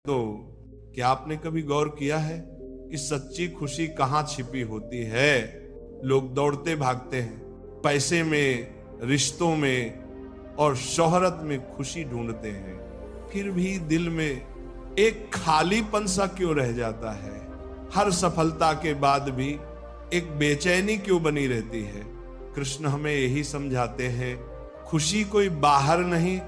तो क्या आपने कभी गौर किया है कि सच्ची खुशी कहाँ छिपी होती है? लोग दौड़ते भागते हैं, पैसे में, रिश्तों में और शोहरत में खुशी ढूंढते हैं, फिर भी दिल में एक खालीपन सा क्यों रह जाता है? हर सफलता के बाद भी एक बेचैनी क्यों बनी रहती है? कृष्ण हमें यही समझाते हैं, खुशी कोई बाहर नहीं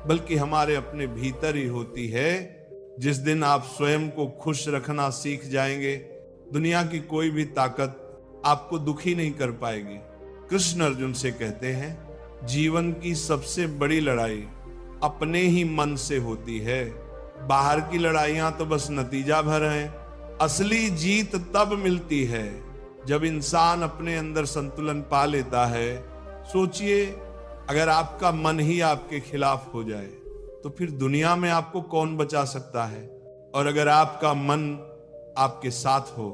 बल्कि हमारे अपने भीतर ही होती है। जिस दिन आप स्वयं को खुश रखना सीख जाएंगे, दुनिया की कोई भी ताकत आपको दुखी नहीं कर पाएगी। कृष्ण अर्जुन से कहते हैं, जीवन की सबसे बड़ी लड़ाई अपने ही मन से होती है। बाहर की लड़ाइयां तो बस नतीजा भर हैं। असली जीत तब मिलती है जब इंसान अपने अंदर संतुलन पा लेता है। सोचिए, अगर आपका मन ही आपके खिलाफ हो जाए तो फिर दुनिया में आपको कौन बचा सकता है? और अगर आपका मन आपके साथ हो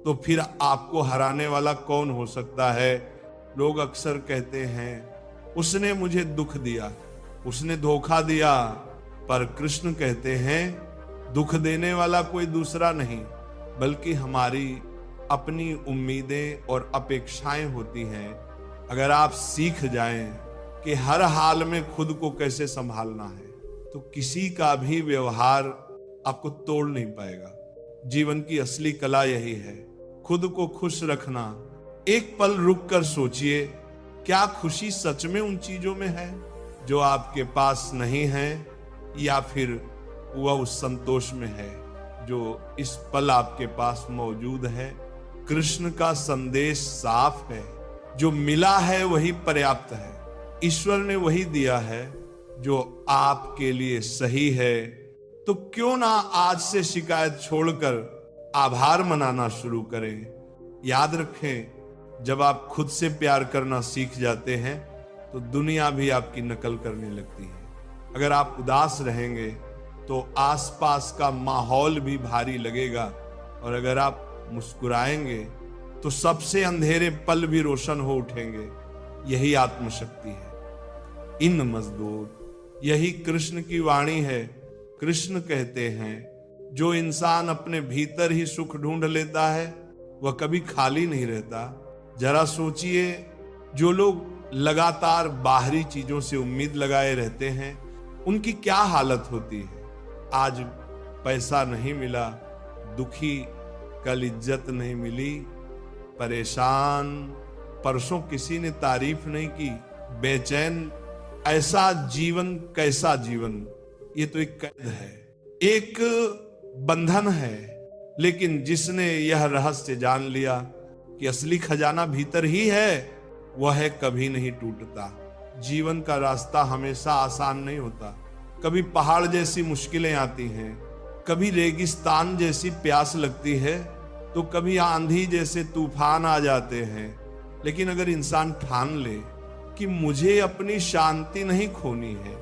तो फिर आपको हराने वाला कौन हो सकता है? लोग अक्सर कहते हैं, उसने मुझे दुख दिया, उसने धोखा दिया। पर कृष्ण कहते हैं, दुख देने वाला कोई दूसरा नहीं बल्कि हमारी अपनी उम्मीदें और अपेक्षाएं होती हैं। अगर आप सीख जाएं कि हर हाल में खुद को कैसे संभालना है तो किसी का भी व्यवहार आपको तोड़ नहीं पाएगा। जीवन की असली कला यही है, खुद को खुश रखना। एक पल रुक कर सोचिए, क्या खुशी सच में उन चीजों में है जो आपके पास नहीं है, या फिर वह उस संतोष में है जो इस पल आपके पास मौजूद है? कृष्ण का संदेश साफ है, जो मिला है वही पर्याप्त है। ईश्वर ने वही दिया है जो आपके लिए सही है। तो क्यों ना आज से शिकायत छोड़कर आभार मनाना शुरू करें। याद रखें, जब आप खुद से प्यार करना सीख जाते हैं तो दुनिया भी आपकी नकल करने लगती है। अगर आप उदास रहेंगे तो आसपास का माहौल भी भारी लगेगा, और अगर आप मुस्कुराएंगे तो सबसे अंधेरे पल भी रोशन हो उठेंगे। यही आत्मशक्ति है। इन मजदूर, यही कृष्ण की वाणी है। कृष्ण कहते हैं, जो इंसान अपने भीतर ही सुख ढूंढ लेता है वह कभी खाली नहीं रहता। जरा सोचिए, जो लोग लगातार बाहरी चीजों से उम्मीद लगाए रहते हैं उनकी क्या हालत होती है। आज पैसा नहीं मिला, दुखी, कल इज्जत नहीं मिली, परेशान, परसों किसी ने तारीफ नहीं की, बेचैन। ऐसा जीवन कैसा जीवन? ये तो एक कैद है, एक बंधन है। लेकिन जिसने यह रहस्य जान लिया कि असली खजाना भीतर ही है, वह कभी नहीं टूटता। जीवन का रास्ता हमेशा आसान नहीं होता। कभी पहाड़ जैसी मुश्किलें आती हैं, कभी रेगिस्तान जैसी प्यास लगती है, तो कभी आंधी जैसे तूफान आ जाते हैं। लेकिन अगर इंसान ठान ले कि मुझे अपनी शांति नहीं खोनी है,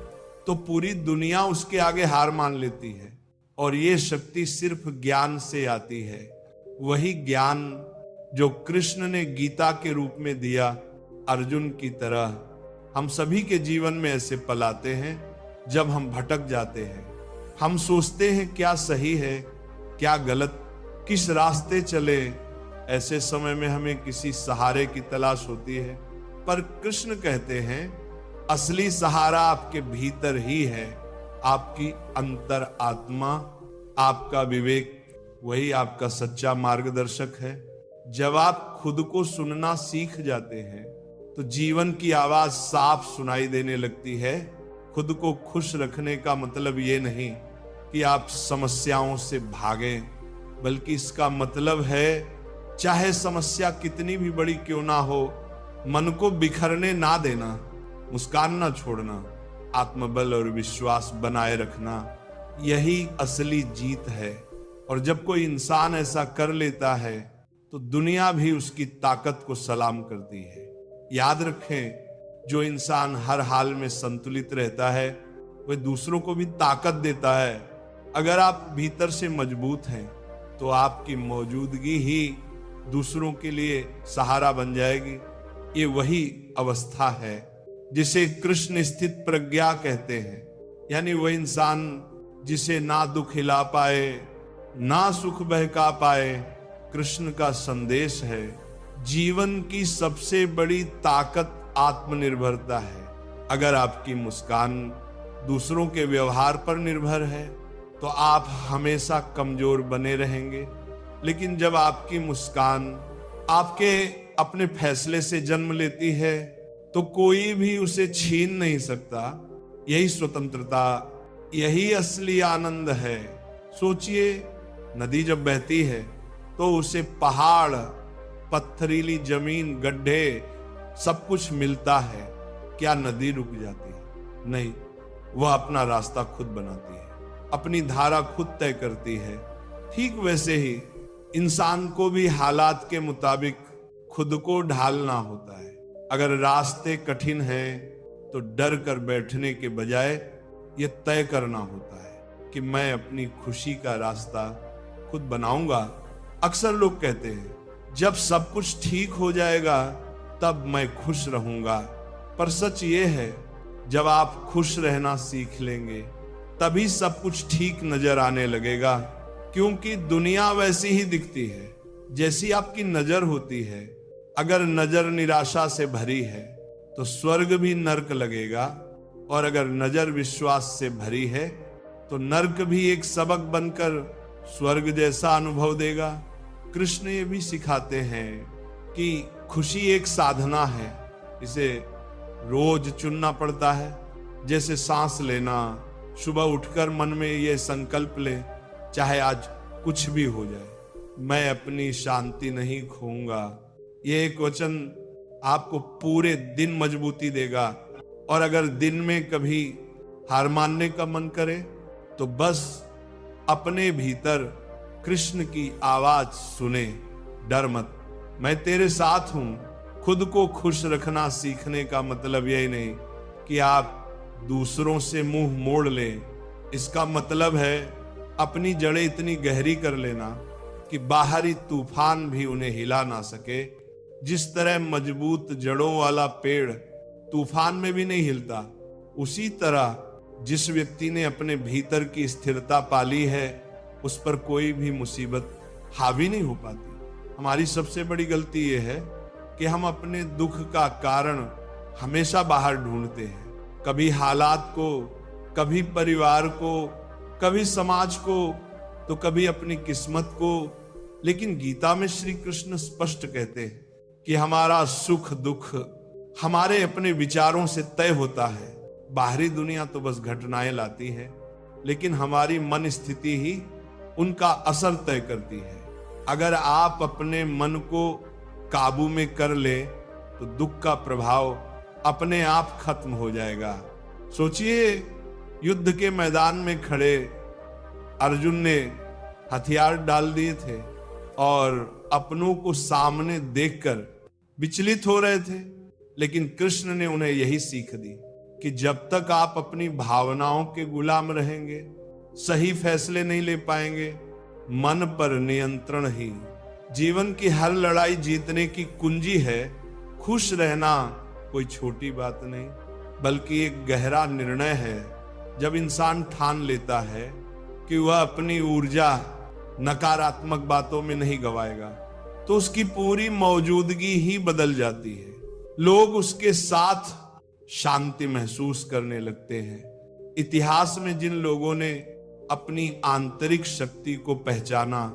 तो पूरी दुनिया उसके आगे हार मान लेती है। और ये शक्ति सिर्फ ज्ञान से आती है, वही ज्ञान जो कृष्ण ने गीता के रूप में दिया अर्जुन की तरह। हम सभी के जीवन में ऐसे पल आते हैं जब हम भटक जाते हैं। हम सोचते हैं क्या सही है, क्या गलत, किस रास्ते चले। ऐसे समय में हमें किसी सहारे की तलाश होती है, पर कृष्ण कहते हैं, असली सहारा आपके भीतर ही है। आपकी अंतर आत्मा, आपका विवेक, वही आपका सच्चा मार्गदर्शक है। जब आप खुद को सुनना सीख जाते हैं तो जीवन की आवाज साफ सुनाई देने लगती है। खुद को खुश रखने का मतलब ये नहीं कि आप समस्याओं से भागें, बल्कि इसका मतलब है, चाहे समस्या कितनी भी बड़ी क्यों ना हो, मन को बिखरने ना देना, मुस्कान ना छोड़ना, आत्मबल और विश्वास बनाए रखना, यही असली जीत है। और जब कोई इंसान ऐसा कर लेता है तो दुनिया भी उसकी ताकत को सलाम करती है। याद रखें, जो इंसान हर हाल में संतुलित रहता है वह दूसरों को भी ताकत देता है। अगर आप भीतर से मजबूत हैं तो आपकी मौजूदगी ही दूसरों के लिए सहारा बन जाएगी। ये वही अवस्था है जिसे कृष्ण स्थित प्रज्ञा कहते हैं। यानी वह इंसान जिसे ना दुख हिला पाए ना सुख बहका पाए, कृष्ण का संदेश है। जीवन की सबसे बड़ी ताकत आत्मनिर्भरता है। अगर आपकी मुस्कान दूसरों के व्यवहार पर निर्भर है तो आप हमेशा कमजोर बने रहेंगे, लेकिन जब आपकी मुस्कान आपके अपने फैसले से जन्म लेती है तो कोई भी उसे छीन नहीं सकता। यही स्वतंत्रता, यही असली आनंद है। सोचिए, नदी जब बहती है तो उसे पहाड़, पत्थरीली जमीन, गड्ढे सब कुछ मिलता है। क्या नदी रुक जाती है? नहीं, वह अपना रास्ता खुद बनाती है, अपनी धारा खुद तय करती है। ठीक वैसे ही इंसान को भी हालात के मुताबिक खुद को ढालना होता है। अगर रास्ते कठिन हैं तो डर कर बैठने के बजाय यह तय करना होता है कि मैं अपनी खुशी का रास्ता खुद बनाऊंगा। अक्सर लोग कहते हैं जब सब कुछ ठीक हो जाएगा तब मैं खुश रहूंगा, पर सच ये है जब आप खुश रहना सीख लेंगे तभी सब कुछ ठीक नजर आने लगेगा, क्योंकि दुनिया वैसी ही दिखती है जैसी आपकी नजर होती है। अगर नजर निराशा से भरी है तो स्वर्ग भी नर्क लगेगा, और अगर नजर विश्वास से भरी है तो नर्क भी एक सबक बनकर स्वर्ग जैसा अनुभव देगा। कृष्ण ये भी सिखाते हैं कि खुशी एक साधना है, इसे रोज चुनना पड़ता है। जैसे सांस लेना, सुबह उठकर मन में ये संकल्प ले, चाहे आज कुछ भी हो जाए, मैं अपनी शांति नहीं खोऊंगा। ये एक वचन आपको पूरे दिन मजबूती देगा। और अगर दिन में कभी हार मानने का मन करे तो बस अपने भीतर कृष्ण की आवाज सुने, डर मत, मैं तेरे साथ हूं। खुद को खुश रखना सीखने का मतलब यही नहीं कि आप दूसरों से मुंह मोड़ लें। इसका मतलब है अपनी जड़ें इतनी गहरी कर लेना कि बाहरी तूफान भी उन्हें हिला ना सके। जिस तरह मजबूत जड़ों वाला पेड़ तूफान में भी नहीं हिलता, उसी तरह जिस व्यक्ति ने अपने भीतर की स्थिरता पाली है उस पर कोई भी मुसीबत हावी नहीं हो पाती। हमारी सबसे बड़ी गलती यह है कि हम अपने दुख का कारण हमेशा बाहर ढूंढते हैं, कभी हालात को, कभी परिवार को, कभी समाज को, तो कभी अपनी किस्मत को। लेकिन गीता में श्री कृष्ण स्पष्ट कहते हैं कि हमारा सुख दुख हमारे अपने विचारों से तय होता है। बाहरी दुनिया तो बस घटनाएं लाती है, लेकिन हमारी मन स्थिति ही उनका असर तय करती है। अगर आप अपने मन को काबू में कर ले तो दुख का प्रभाव अपने आप खत्म हो जाएगा। सोचिए, युद्ध के मैदान में खड़े अर्जुन ने हथियार डाल दिए थे और अपनों को सामने देखकर विचलित हो रहे थे, लेकिन कृष्ण ने उन्हें यही सीख दी कि जब तक आप अपनी भावनाओं के गुलाम रहेंगे, सही फैसले नहीं ले पाएंगे। मन पर नियंत्रण ही जीवन की हर लड़ाई जीतने की कुंजी है। खुश रहना कोई छोटी बात नहीं, बल्कि एक गहरा निर्णय है। जब इंसान ठान लेता है कि वह अपनी ऊर्जा नकारात्मक बातों में नहीं गवाएगा, तो उसकी पूरी मौजूदगी ही बदल जाती है। लोग उसके साथ शांति महसूस करने लगते हैं। इतिहास में जिन लोगों ने अपनी आंतरिक शक्ति को पहचाना,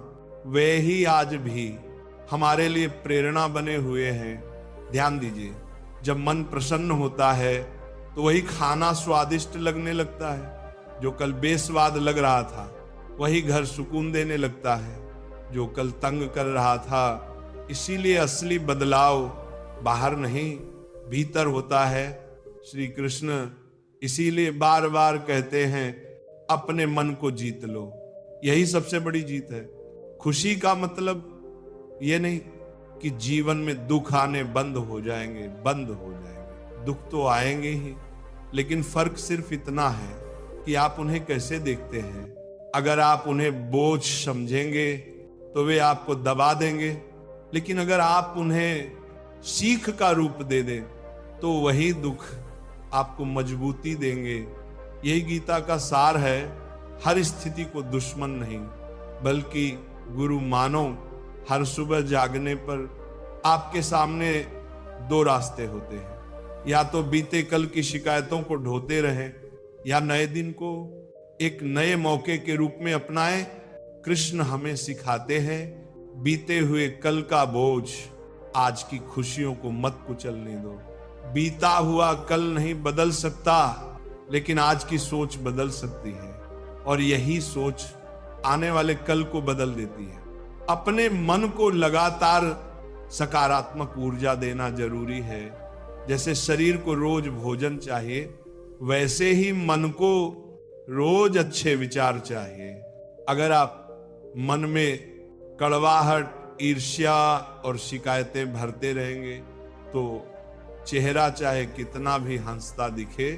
वे ही आज भी हमारे लिए प्रेरणा बने हुए हैं। ध्यान दीजिए, जब मन प्रसन्न होता है तो वही खाना स्वादिष्ट लगने लगता है। जो कल बेस्वाद लग रहा था वही घर सुकून देने लगता है। जो कल तंग कर रहा था, इसीलिए असली बदलाव बाहर नहीं भीतर होता है। श्री कृष्ण इसीलिए बार बार कहते हैं अपने मन को जीत लो। यही सबसे बड़ी जीत है। खुशी का मतलब ये नहीं कि जीवन में दुख आने बंद हो जाएंगे। दुख तो आएंगे ही, लेकिन फर्क सिर्फ इतना है कि आप उन्हें कैसे देखते हैं। अगर आप उन्हें बोझ समझेंगे तो वे आपको दबा देंगे, लेकिन अगर आप उन्हें सीख का रूप दे दें तो वही दुख आपको मजबूती देंगे। यही गीता का सार है। हर स्थिति को दुश्मन नहीं बल्कि गुरु मानो। हर सुबह जागने पर आपके सामने दो रास्ते होते हैं, या तो बीते कल की शिकायतों को ढोते रहें या नए दिन को एक नए मौके के रूप में अपनाएं। कृष्ण हमें सिखाते हैं, बीते हुए कल का बोझ आज की खुशियों को मत कुचलने दो। बीता हुआ कल नहीं बदल सकता, लेकिन आज की सोच बदल सकती है, और यही सोच आने वाले कल को बदल देती है। अपने मन को लगातार सकारात्मक ऊर्जा देना जरूरी है। जैसे शरीर को रोज भोजन चाहिए, वैसे ही मन को रोज अच्छे विचार चाहिए। अगर आप मन में कड़वाहट, ईर्ष्या और शिकायतें भरते रहेंगे तो चेहरा चाहे कितना भी हंसता दिखे,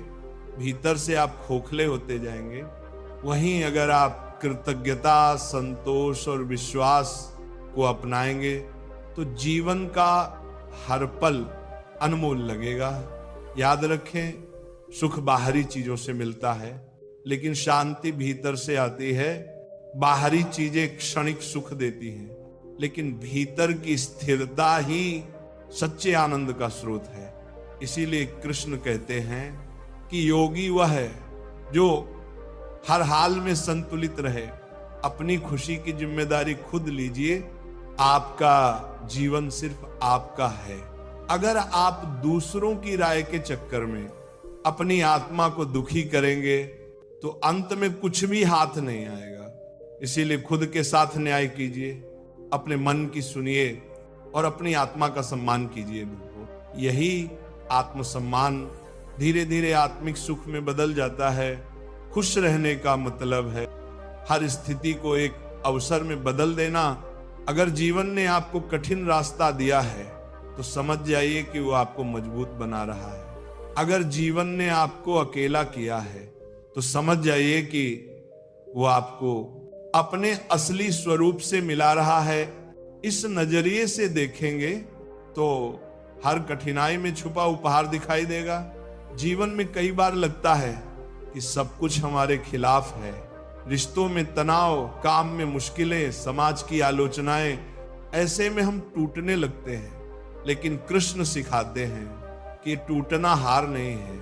भीतर से आप खोखले होते जाएंगे। वहीं अगर आप कृतज्ञता, संतोष और विश्वास को अपनाएंगे तो जीवन का हर पल अनमोल लगेगा। याद रखें, सुख बाहरी चीजों से मिलता है, लेकिन शांति भीतर से आती है। बाहरी चीजें क्षणिक सुख देती हैं, लेकिन भीतर की स्थिरता ही सच्चे आनंद का स्रोत है। इसीलिए कृष्ण कहते हैं कि योगी वह है जो हर हाल में संतुलित रहे। अपनी खुशी की जिम्मेदारी खुद लीजिए। आपका जीवन सिर्फ आपका है। अगर आप दूसरों की राय के चक्कर में अपनी आत्मा को दुखी करेंगे तो अंत में कुछ भी हाथ नहीं आएगा। इसीलिए खुद के साथ न्याय कीजिए, अपने मन की सुनिए और अपनी आत्मा का सम्मान कीजिए। यही आत्मसम्मान धीरे धीरे आत्मिक सुख में बदल जाता है। खुश रहने का मतलब है हर स्थिति को एक अवसर में बदल देना। अगर जीवन ने आपको कठिन रास्ता दिया है तो समझ जाइए कि वो आपको मजबूत बना रहा है। अगर जीवन ने आपको अकेला किया है तो समझ जाइए कि वो आपको अपने असली स्वरूप से मिला रहा है। इस नजरिए से देखेंगे तो हर कठिनाई में छुपा उपहार दिखाई देगा। जीवन में कई बार लगता है कि सब कुछ हमारे खिलाफ है। रिश्तों में तनाव, काम में मुश्किलें, समाज की आलोचनाएं, ऐसे में हम टूटने लगते हैं। लेकिन कृष्ण सिखाते हैं कि टूटना हार नहीं है।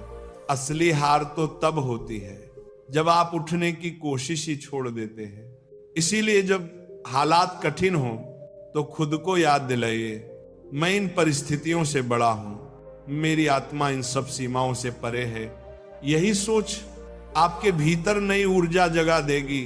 असली हार तो तब होती है जब आप उठने की कोशिश ही छोड़ देते हैं। इसीलिए जब हालात कठिन हो तो खुद को याद दिलाइए, मैं इन परिस्थितियों से बड़ा हूं, मेरी आत्मा इन सब सीमाओं से परे है। यही सोच आपके भीतर नई ऊर्जा जगा देगी